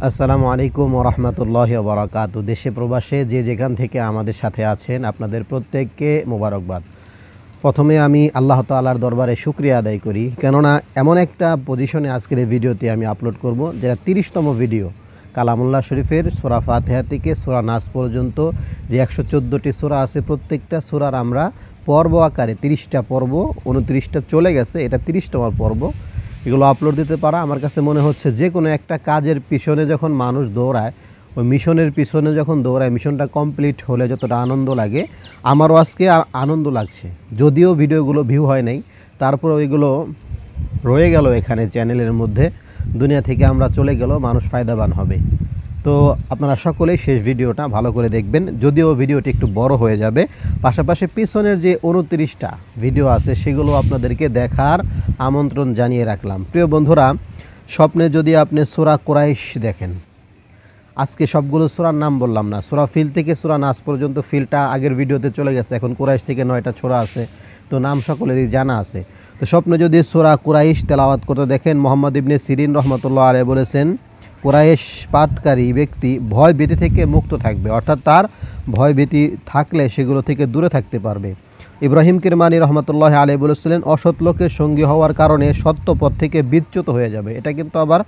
আসসালামু আলাইকুম ওয়া রাহমাতুল্লাহি ওয়া বারাকাতুহু। দেশে প্রবাসে যে যেখান থেকে আমাদের সাথে আছেন আপনাদের প্রত্যেককে মোবারকবাদ। প্রথমে আমি আল্লাহ তাআলার দরবারে শুকরিয়া আদায় করি, কেননা এমন একটা পজিশনে আজকের এই ভিডিওটি আমি আপলোড করব যেটা ৩০তম ভিডিও। কালামুল্লাহ শরীফের সূরা ফাতিহা থেকে সূরা নাস পর্যন্ত যে ১১৪টি সূরা আছে, প্রত্যেকটা সূরার আমরা পর্ব আকারে ৩০টা পর্ব, ২৯টা চলে গেছে, এটা ৩০তম পর্ব। এগুলো আপলোড দিতে পারা আমার কাছে মনে হচ্ছে যে কোনো একটা কাজের পিছনে যখন মানুষ দৌড়ায়, ওই মিশনের পিছনে যখন দৌড়ায়, মিশনটা কমপ্লিট হলে যতটা আনন্দ লাগে, আমারও আজকে আনন্দ লাগছে। যদিও ভিডিওগুলো ভিউ হয় নাই, তারপর ওইগুলো রয়ে গেল এখানে চ্যানেলের মধ্যে, দুনিয়া থেকে আমরা চলে গেল, মানুষ ফায়দাবান হবে। তো আপনারা সকলেই শেষ ভিডিওটা ভালো করে দেখবেন, যদিও ভিডিওটি একটু বড় হয়ে যাবে। পাশাপাশি পিছনের যে ২৯টা ভিডিও আছে সেগুলো আপনাদেরকে দেখার আমন্ত্রণ জানিয়ে রাখলাম। প্রিয় বন্ধুরা, স্বপ্নে যদি আপনি সূরা কুরাইশ দেখেন, আজকে সবগুলো সূরার নাম বললাম না, সূরা ফিল থেকে সূরা নাস পর্যন্ত, ফিলটা আগের ভিডিওতে চলে গেছে, এখন কুরাইশ থেকে 9টা সূরা আছে, তো নাম সকলেরই জানা আছে। তো স্বপ্নে যদি সূরা কুরাইশ তেলাওয়াত করতে দেখেন, মুহাম্মদ ইবনে সিরিন রাহমাতুল্লাহ আলাইহি বলেছেন, কুরাইশ পাঠকারী ব্যক্তি ভয় ভীতি থেকে মুক্ত থাকবে, অর্থাৎ তার ভয় ভীতি থাকলে সেগুলো থেকে দূরে থাকতে পারবে। ইব্রাহিম কিরমানি রহমতুল্লাহ আলাইহি বলেছিলেন, অসৎ লোকের সঙ্গী হওয়ার কারণে সত্য পথ থেকে বিচ্যুত হয়ে যাবে, এটা কিন্তু আবার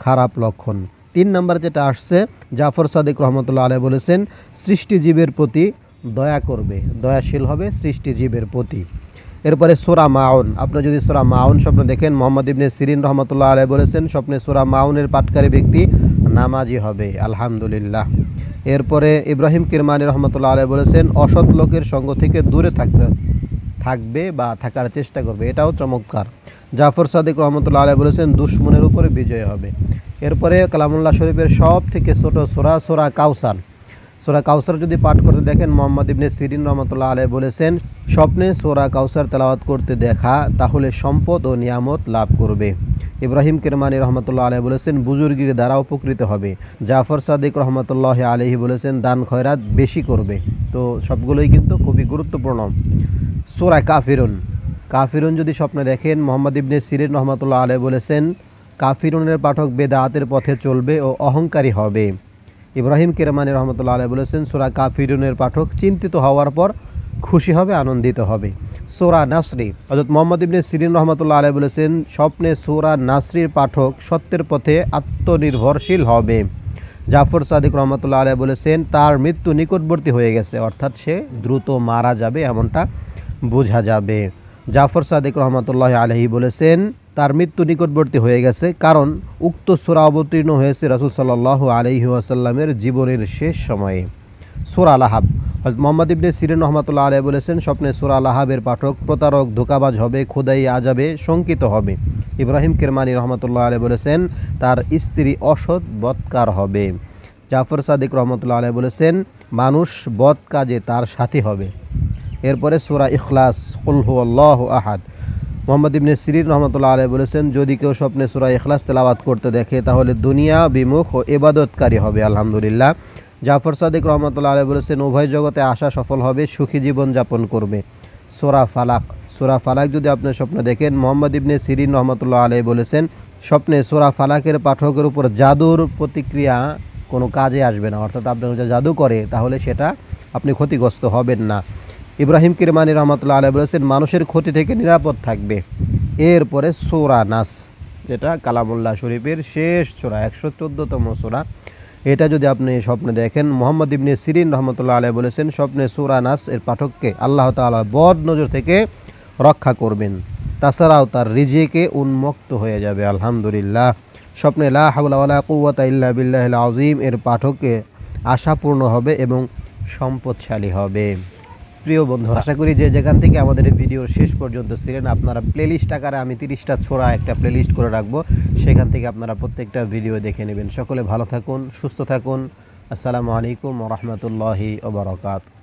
খারাপ লক্ষণ। 3 নম্বর যেটা আসছে, জাফর সাদিক রহমতুল্লাহ আলাইহি বলেছেন, সৃষ্টিজীবের প্রতি দয়া করবে, দয়াশীল হবে সৃষ্টিজীবের প্রতি। এরপরে সূরা মাউন, আপনি যদি সূরা মাউন স্বপ্ন দেখেন, মুহাম্মদ ইবনে সিরিন রহমতুল্লাহ আলাইহি বলেছেন, স্বপ্নে সূরা মাউনের পাঠকারী ব্যক্তি নামাজি হবে, আলহামদুলিল্লাহ। এরপরে ইব্রাহিম কিরমানি রহমতুল্লাহ আলাইহি বলেছেন, অসৎ লোকের সঙ্গ থেকে দূরে থাকবে বা থাকার চেষ্টা করবে, এটাও চমৎকার। জাফর সাদিক রহমতুল্লাহ আলাইহি বলেছেন, দুশমনের উপরে বিজয় হবে। এরপরে কালামুল্লাহ শরীফের সব থেকে ছোট সূরা, সূরা কাউসার। সূরা কাউসার যদি পাঠ করতে দেখেন, মুহাম্মদ ইবনে সিরিন রহমতুল্লাহ আলাইহি বলেছেন, স্বপ্নে সূরা কাউসার তেলাওয়াত করতে দেখা তাহলে সম্পদ ও নিয়ামত লাভ করবে। ইব্রাহিম কিরমানি রহমতুল্লাহ আলাইহি বলেছেন, বুজুর্গির দ্বারা উপকৃত হবে। জাফর সাদিক রহমতুল্লাহ আলাইহি বলেছেন, দান খয়রাত বেশি করবে। তো সবগুলোই কিন্তু খুবই গুরুত্বপূর্ণ। সূরা কাফিরুন, কাফিরুন যদি স্বপ্নে দেখেন, মুহাম্মদ ইবনে সিরিন রহমতুল্লাহ আলাইহি বলেছেন, কাফিরুনের পাঠক বেদাতের পথে চলবে ও অহংকারী হবে। ইব্রাহিম কিরমানি রহমতুল্লাহ আলাইহি বলেছেন, সূরা কাফিরুনের পাঠক চিন্তিত হওয়ার পর খুশি হবে, আনন্দিত হবে। সূরা নাসরি, হযরত মুহাম্মদ ইবনে সিরিন রহমতুল্লাহ আলাইহি বলেছেন, স্বপ্নে সূরা নাসরির পাঠক সত্যের পথে আত্মনির্ভরশীল হবে। জাফর সাদিক রহমতুল্লাহ আলাইহি বলেছেন, তার মৃত্যু নিকটবর্তী হয়ে গেছে, অর্থাৎ সে দ্রুত মারা যাবে, এমনটা বোঝা যাবে। জাফর সাদিক রহমতুল্লাহ আলাইহি বলেছেন, তার মৃত্যু নিকটবর্তী হয়ে গেছে, কারণ উক্ত সূরা অবতীর্ণ হয়েছে রাসূল সাল্লাল্লাহু আলাইহি ওয়াসাল্লামের জীবনের শেষ সময়ে। সূরা লাহাব, মুহাম্মদ ইবনে সিরিন রহমতুল্লাহ আলাইহি বলেছেন, স্বপ্নে সূরা লাহাবের পাঠক প্রতারক, ধোঁকাবাজ হবে, খোদাই আযাবে শঙ্কিত হবে। ইব্রাহিম কিরমানি রহমতুল্লাহ আলাইহি বলেছেন, তার স্ত্রী অসৎ বদকার হবে। জাফর সাদিক রহমতুল্লাহ আলাইহি বলেছেন, মানুষ বদ কাজে তার সাথী হবে। এরপরে সূরা ইখলাস, কুল হুয়াল্লাহু আহাদ, মুহাম্মদ ইবনে সিরিন রহমতুল্লাহ আলাইহি বলেছেন, যদি কেউ স্বপ্নে সূরা ইখলাস তেলাওয়াত করতে দেখে তাহলে দুনিয়া বিমুখ ও ইবাদতকারী হবে, আলহামদুলিল্লাহ। জাফর সাদিক রহমতুল্লাহ আলাইহি বলেছেন, উভয় জগতে আশা সফল হবে, সুখী জীবন যাপন করবে। সূরা ফালাক, সূরা ফালাক যদি আপনি স্বপ্নে দেখেন, মুহাম্মদ ইবনে সিরিন রহমতুল্লাহ আলাইহি বলেছেন, স্বপ্নে সূরা ফালাকের পাঠকের উপর জাদুর প্রতিক্রিয়া কোনো কাজে আসবে না, অর্থাৎ আপনি যদি জাদু করে তাহলে সেটা আপনি ক্ষতিগ্রস্ত হবেন না। ইব্রাহিম কিরমানি রহমতুল্লাহ আলাইহি বলেছেন, মানুষের ক্ষতি থেকে নিরাপদ থাকবে। এরপরে সূরা নাস, যেটা কালামুল্লাহ শরীফের শেষ সূরা, ১১৪তম সূরা, এটা যদি আপনি স্বপ্নে দেখেন, মুহাম্মদ ইবনে সিরিন রহমতুল্লাহ আলাইহি বলেছেন, স্বপ্নে সূরা নাস এর পাঠককে আল্লাহ তাআলার বদ নজর থেকে রক্ষা করবেন, তাছাড়াও তার রিজিকে উন্মুক্ত হয়ে যাবে, আলহামদুলিল্লাহ। স্বপ্নে লা হাওলা ওয়ালা কুওয়াতা ইল্লা বিল্লাহিল আযীম এর পাঠককে আশাপূর্ণ হবে এবং সম্পদশালী হবে। প্রিয় বন্ধু, আশা করি যে যেখান থেকে আমাদের এই ভিডিওর শেষ পর্যন্ত ছিলেন, আপনারা প্লেলিস্ট আকারে আমি 30টা ছোড়া একটা প্লেলিস্ট করে রাখবো, সেখান থেকে আপনারা প্রত্যেকটা ভিডিও দেখে নেবেন। সকলে ভালো থাকুন, সুস্থ থাকুন। আসসালামু আলাইকুম ওয়া রাহমাতুল্লাহি ওয়া বারাকাতুহু।